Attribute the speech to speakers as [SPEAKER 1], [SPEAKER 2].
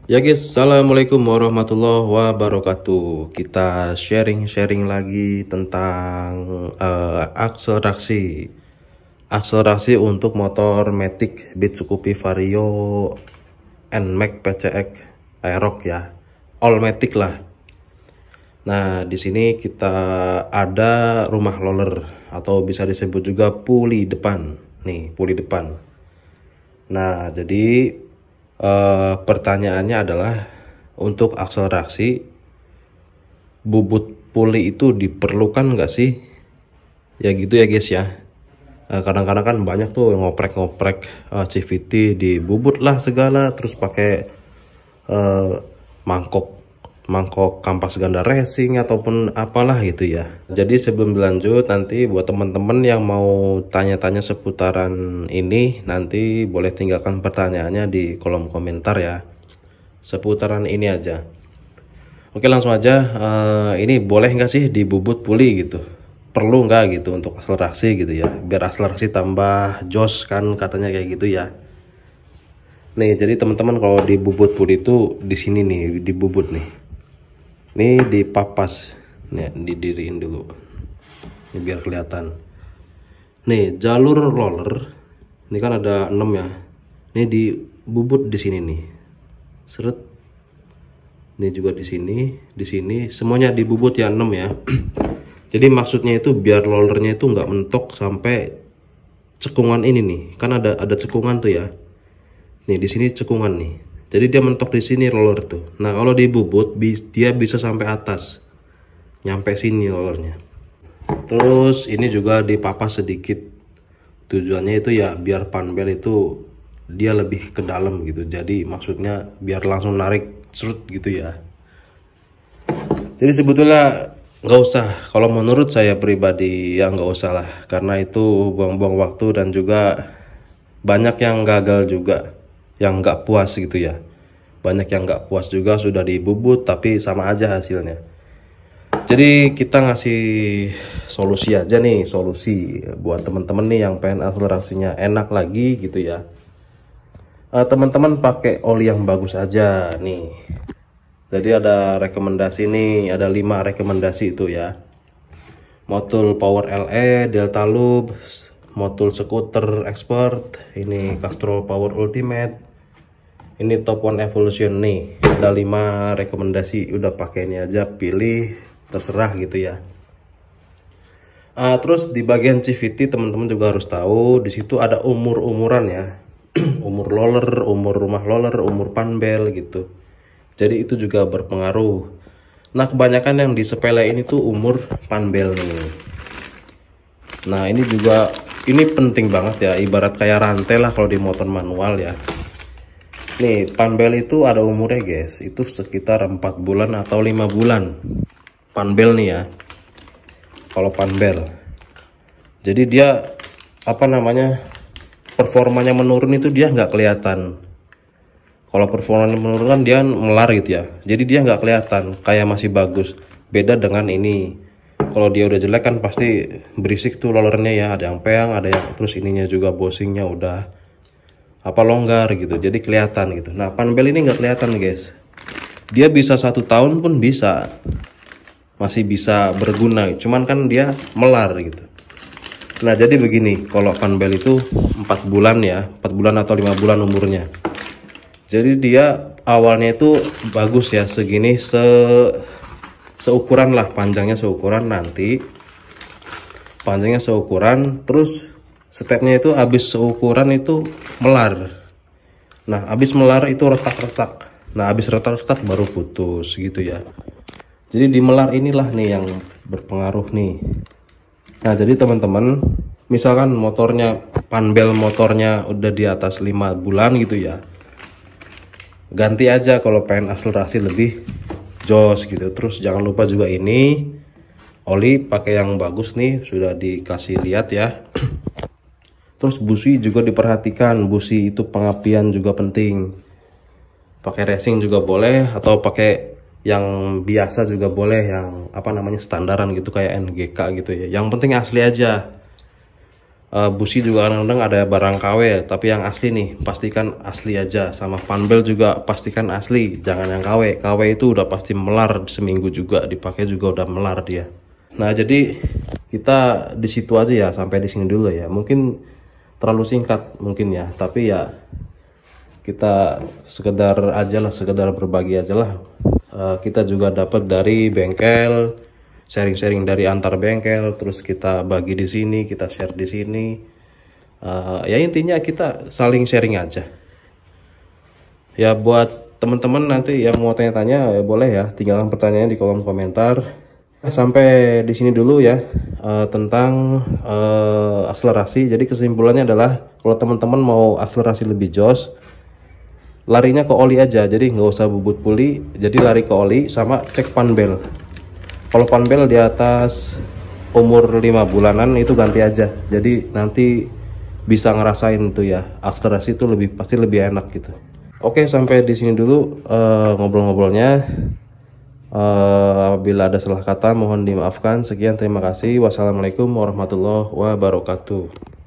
[SPEAKER 1] Ya guys, assalamualaikum warahmatullahi wabarakatuh. Kita sharing-sharing lagi tentang akselerasi. Akselerasi untuk motor Matic Mitsubishi Vario NMAX PCX Aerox ya, all Matic lah. Nah, di sini kita ada rumah roller atau bisa disebut juga puli depan. Nih, puli depan. Nah, jadi pertanyaannya adalah untuk akselerasi bubut puli itu diperlukan nggak sih? Ya gitu ya guys ya. Kadang-kadang kan banyak tuh yang ngoprek-ngoprek CVT di bubut lah segala, terus pakai mangkok kampas ganda racing ataupun apalah gitu ya. Jadi sebelum dilanjut, nanti buat teman-teman yang mau tanya-tanya seputaran ini, nanti boleh tinggalkan pertanyaannya di kolom komentar ya, seputaran ini aja. Oke, langsung aja. Ini boleh nggak sih di bubut puli gitu, perlu nggak gitu untuk akselerasi gitu ya, biar akselerasi tambah jos kan katanya kayak gitu ya. Nih, jadi teman-teman kalau di bubut puli itu di sini nih, di bubut nih. Ini dipapas, nih didiriin dulu, ini biar kelihatan. Nih jalur roller, ini kan ada 6 ya. Ini di bubut di sini nih, seret. Ini juga di sini, semuanya di bubut ya 6 ya. Jadi maksudnya itu biar rollernya itu nggak mentok sampai cekungan ini nih, kan ada cekungan tuh ya. Nih di sini cekungan nih. Jadi dia mentok di sini roller tuh. Nah kalau di bubut dia bisa sampai atas, nyampe sini rollernya. Terus ini juga dipapas sedikit. Tujuannya itu ya biar panbel itu dia lebih ke dalam gitu. Jadi maksudnya biar langsung narik serut gitu ya. Jadi sebetulnya nggak usah. Kalau menurut saya pribadi ya nggak usah lah. Karena itu buang-buang waktu dan juga banyak yang gagal juga, yang nggak puas gitu ya. Banyak yang nggak puas juga sudah dibubut tapi sama aja hasilnya. Jadi kita ngasih solusi aja nih, solusi buat teman-teman nih yang pengen akselerasinya enak lagi gitu ya. Teman-teman pakai oli yang bagus aja nih. Jadi ada rekomendasi nih, ada 5 rekomendasi itu ya. Motul Power LE, Delta Loop, Motul Scooter Expert, ini Castrol Power Ultimate, ini Top One Evolution nih. Ada 5 rekomendasi, udah pakai ini aja, pilih terserah gitu ya. Terus di bagian CVT teman-teman juga harus tahu di situ ada umur-umuran ya. Umur roller, umur rumah roller, umur panbel gitu. Jadi itu juga berpengaruh. Nah kebanyakan yang disepele ini tuh umur panbel nih. Nah ini juga, ini penting banget ya, ibarat kayak rantai lah kalau di motor manual ya. Nih panbel itu ada umurnya guys, itu sekitar 4 bulan atau 5 bulan panbel nih ya. Kalau panbel, jadi dia apa namanya, performanya menurun itu dia nggak kelihatan. Kalau performanya menurun kan dia melar gitu ya, jadi dia nggak kelihatan kayak masih bagus. Beda dengan ini, kalau dia udah jelek kan pasti berisik tuh rollernya ya, ada yang peang, ada yang terus ininya juga bosingnya udah apa longgar gitu, jadi kelihatan gitu. Nah panbel ini nggak kelihatan guys, dia bisa 1 tahun pun bisa, masih bisa berguna, cuman kan dia melar gitu. Nah jadi begini, kalau panbel itu 4 bulan ya, 4 bulan atau 5 bulan umurnya. Jadi dia awalnya itu bagus ya, segini seukuran lah, panjangnya seukuran, nanti panjangnya seukuran, terus stepnya itu habis seukuran itu melar. Nah habis melar itu retak-retak. Nah habis retak-retak baru putus gitu ya. Jadi di melar inilah nih yang berpengaruh nih. Nah jadi teman-teman, misalkan motornya, panbel motornya udah di atas 5 bulan gitu ya, ganti aja kalau pengen akselerasi lebih jos gitu. Terus jangan lupa juga ini oli pakai yang bagus nih, sudah dikasih lihat ya. Terus busi juga diperhatikan, busi itu pengapian juga penting. Pakai racing juga boleh atau pakai yang biasa juga boleh, yang apa namanya standaran gitu kayak NGK gitu ya. Yang penting asli aja. Busi juga kadang-kadang ada barang KW ya, tapi yang asli nih pastikan asli aja. Sama fanbel juga pastikan asli, jangan yang KW. KW itu udah pasti melar, seminggu juga dipakai juga udah melar dia. Nah jadi kita di situ aja ya, sampai di sini dulu ya. Mungkin terlalu singkat mungkin ya, tapi ya kita sekedar aja lah, sekedar berbagi aja lah. Kita juga dapat dari bengkel, sharing-sharing dari antar bengkel, terus kita bagi di sini, kita share di sini. Ya intinya kita saling sharing aja. Ya buat teman-teman nanti yang mau tanya-tanya ya boleh ya, tinggalkan pertanyaannya di kolom komentar. Sampai di sini dulu ya tentang akselerasi. Jadi kesimpulannya adalah kalau teman-teman mau akselerasi lebih jos, larinya ke oli aja, jadi nggak usah bubut puli, jadi lari ke oli sama cek panbel. Kalau panbel di atas umur 5 bulanan itu ganti aja, jadi nanti bisa ngerasain tuh ya, akselerasi itu pasti lebih enak gitu. Oke, sampai di sini dulu ngobrol-ngobrolnya. Apabila ada salah kata mohon dimaafkan. Sekian, terima kasih. Wassalamualaikum warahmatullahi wabarakatuh.